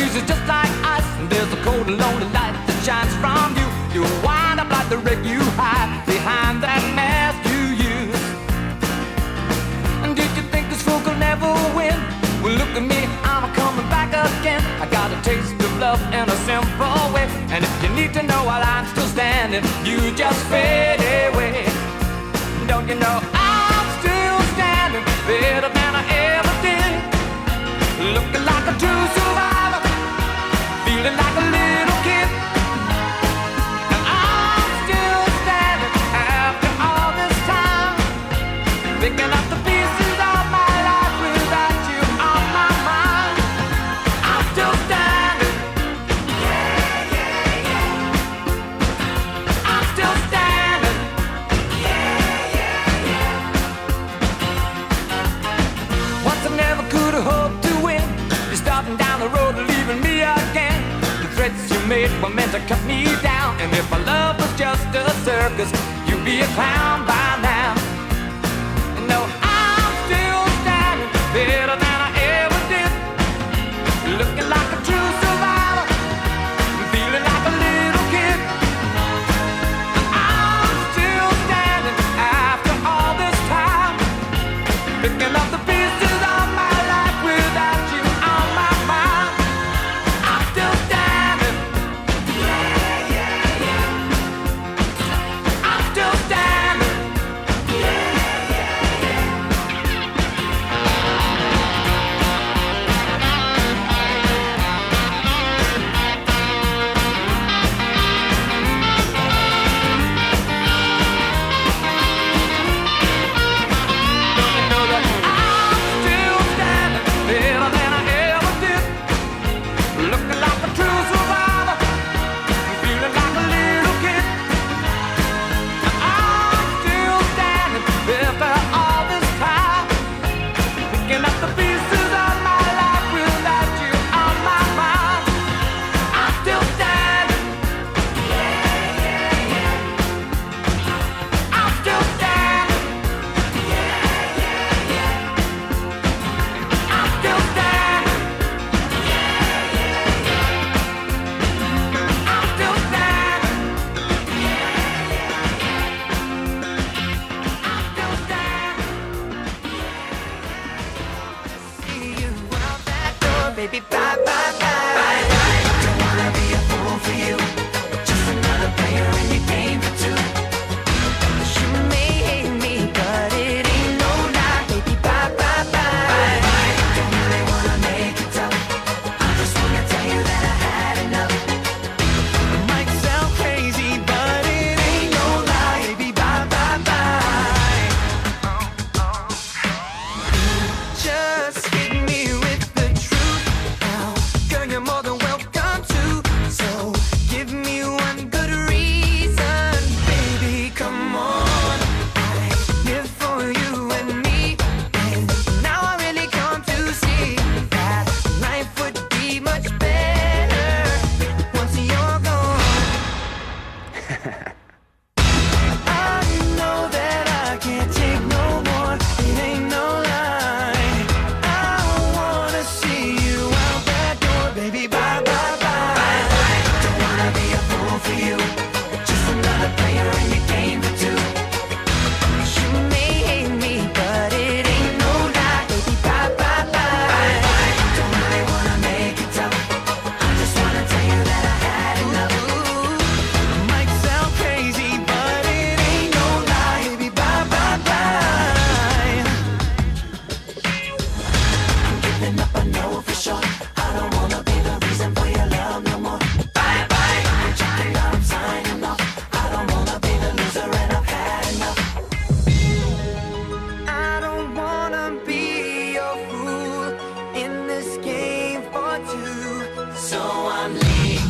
freezes just like ice, and there's a cold and lonely light that shines from you. You wind up like the wreck you hide behind that mask you use. And did you think this fool could never win? Well, look at me, I'm coming back again. I got a taste of love in a simple way, and if you need to know while I'm still standing, you just fade away. Don't you know I'm still standing better than I ever did, looking like a true survivor, feeling like a little kid. And I'm still standing after all this time, picking up the pieces of my life without you on my mind. I'm still standing. Yeah, yeah, yeah. I'm still standing. Yeah, yeah, yeah. Once I never could have hoped to win. You're starting down the road and leaving me again. The threats you made were meant to cut me down, and if my love was just a circus, you'd be a clown by now. No, I'm still standing better than I ever did, looking like a true survivor, feeling like a little kid. And I'm still standing after all this time, picking up the pieces of my life without you on my mind. I'm still standing. Yeah, yeah, yeah. I'm still standing. Yeah, yeah. Don't you know that I'm still standing better than I ever did, looking like a true survivor, feeling like a little kid. And I'm still standing after all this time, picking up the pieces of my life without you on my mind. I'm still standing. Yeah, yeah, yeah. I'm still standing. Yeah, yeah, yeah. I'm still standing. Yeah, yeah, yeah. I'm still standing. Yeah, yeah, yeah. I'm still standing. See you out that door, baby. Bye, bye, bye. Bye, bye. Don't wanna be a fool for you, just another player in your game for two. You may hate me, but it ain't no lie, baby. Bye, bye, bye. Bye, bye. Don't really wanna make it tough, I just wanna tell you that I had enough. It might sound crazy, but it ain't no lie, baby. Bye, bye, bye. Just hit me with the truth now, girl. You're more than welcome to. So give me one good reason, baby. Come on, I live for you and me, and now I really come to see that life would be much better once you're gone. I know that I can't take no more, it ain't no lie. I wanna see you out that door, baby. Bye, bye, bye. Bye, bye. Don't wanna be a fool for you, just another player in your game for two. You may hate me, but it ain't no lie, baby. Bye, bye, bye. Bye, bye. Don't really wanna make it tough, I just wanna tell you that I had enough. Might sound crazy, but it ain't no lie, baby. Bye, bye, bye. I'm giving up, I know for sure. I don't wanna be the reason for your love no more. Bye, bye. I'm checking out, I'm signing off. I don't wanna be the loser, and I've had enough. I don't wanna be your fool in this game for two, so I'm leaving.